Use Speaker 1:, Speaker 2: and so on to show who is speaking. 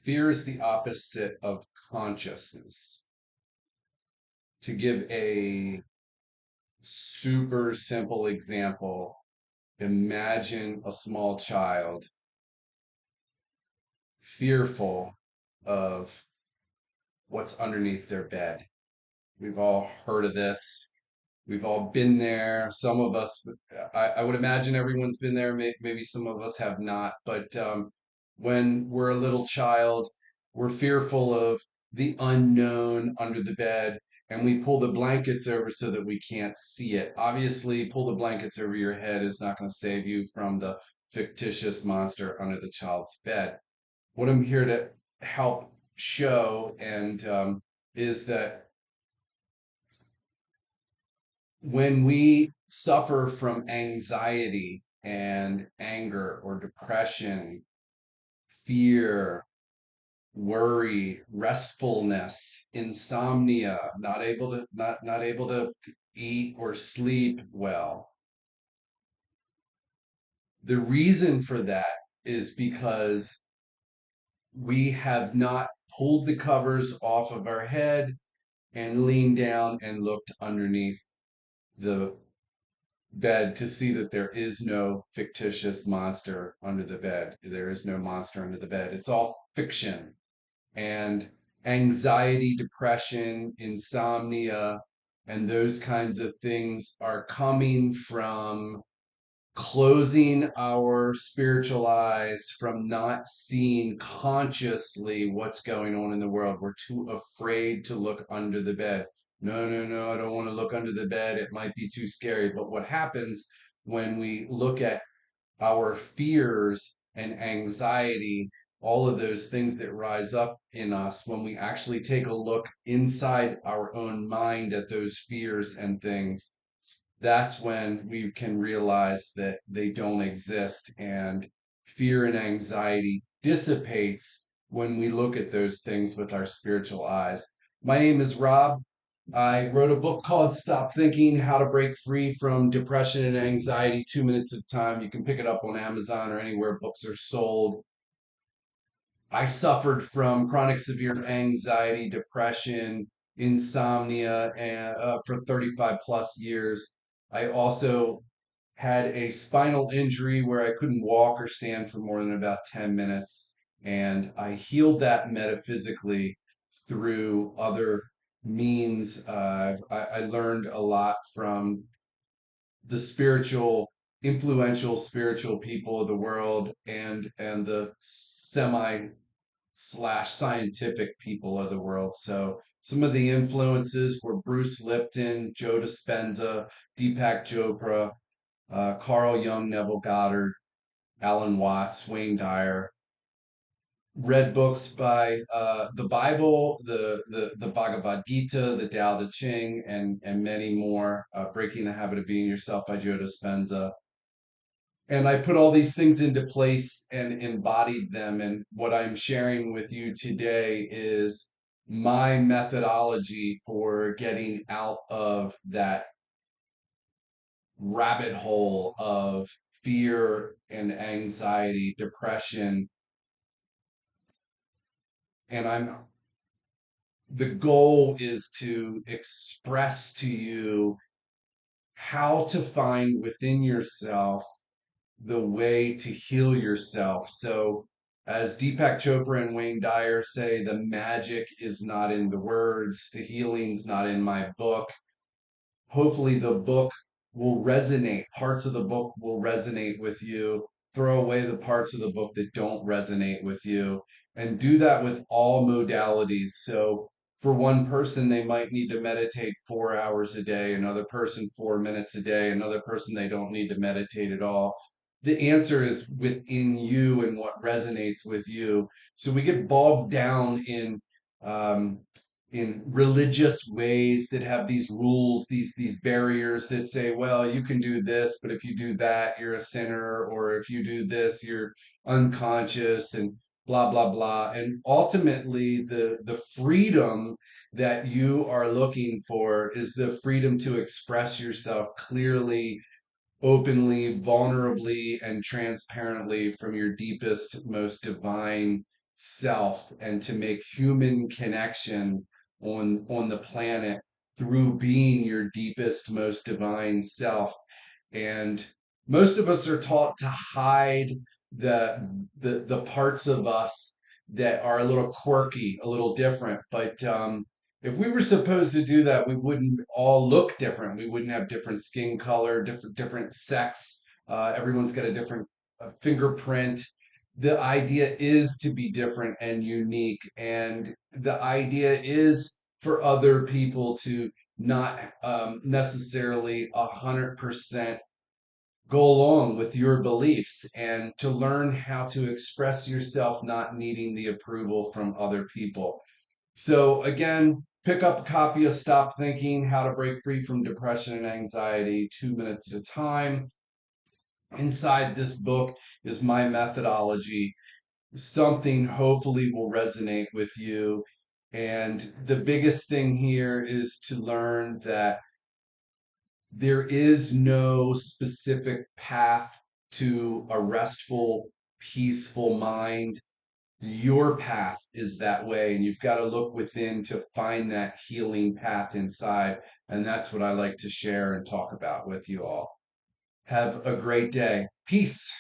Speaker 1: Fear is the opposite of consciousness. To give a super simple example, imagine a small child fearful of what's underneath their bed. We've all heard of this. We've all been there. Some of us, I would imagine everyone's been there. Maybe some of us have not. But when we're a little child, we're fearful of the unknown under the bed, and we pull the blankets over so that we can't see it. Obviously, pull the blankets over your head is not going to save you from the fictitious monster under the child's bed. What I'm here to help show and is that when we suffer from anxiety and anger or depression, fear, worry, restfulness, insomnia, not able to eat or sleep well, the reason for that is because we have not pulled the covers off of our head and leaned down and looked underneath the bed to see that there is no fictitious monster under the bed. There is no monster under the bed. It's all fiction. And anxiety, depression, insomnia, and those kinds of things are coming from closing our spiritual eyes, from not seeing consciously what's going on in the world. We're too afraid to look under the bed. No, no, no, I don't want to look under the bed. It might be too scary. But what happens when we look at our fears and anxiety, all of those things that rise up in us, when we actually take a look inside our own mind at those fears and things, that's when we can realize that they don't exist, and fear and anxiety dissipates when we look at those things with our spiritual eyes. My name is Rob. I wrote a book called Stop Thinking: How to Break Free from Depression and Anxiety 2 minutes at a time. You can pick it up on Amazon or anywhere books are sold. I suffered from chronic severe anxiety, depression, insomnia, and for 35 plus years. I also had a spinal injury where I couldn't walk or stand for more than about 10 minutes. And I healed that metaphysically through other means. I learned a lot from the influential spiritual people of the world, and the semi slash scientific people of the world. So some of the influences were Bruce Lipton, Joe Dispenza, Deepak Chopra, Carl Jung, Neville Goddard, Alan Watts, Wayne Dyer. Read books by the Bible, the Bhagavad Gita, the Tao Te Ching, and many more. Breaking the Habit of Being Yourself by Joe Dispenza. And I put all these things into place and embodied them. And what I'm sharing with you today is my methodology for getting out of that rabbit hole of fear and anxiety, depression. And the goal is to express to you how to find within yourself the way to heal yourself. So, as Deepak Chopra and Wayne Dyer say, the magic is not in the words, the healing's not in my book. Hopefully, the book will resonate. Parts of the book will resonate with you. Throw away the parts of the book that don't resonate with you, and do that with all modalities. So, for one person, they might need to meditate 4 hours a day, another person 4 minutes a day, another person they don't need to meditate at all. The answer is within you and what resonates with you. So we get bogged down um, in religious ways that have these rules, these barriers that say, well, you can do this, but if you do that, you're a sinner, or if you do this, you're unconscious, and blah blah blah. And ultimately, the freedom that you are looking for is the freedom to express yourself clearly, openly, vulnerably, and transparently from your deepest, most divine self and to make human connection on the planet through being your deepest, most divine self. And most of us are taught to hide the parts of us that are a little quirky, a little different. But if we were supposed to do that, we wouldn't all look different. We wouldn't have different skin color, different sex. Everyone's got a different fingerprint. The idea is to be different and unique, and the idea is for other people to not necessarily 100% go along with your beliefs, and to learn how to express yourself not needing the approval from other people. So again, pick up a copy of Stop Thinking: How to Break Free from Depression and Anxiety 2 minutes at a time. Inside this book is my methodology. Something hopefully will resonate with you. And the biggest thing here is to learn that there is no specific path to a restful, peaceful mind. Your path is that way, and you've got to look within to find that healing path inside. And that's what I like to share and talk about with you all. Have a great day. Peace.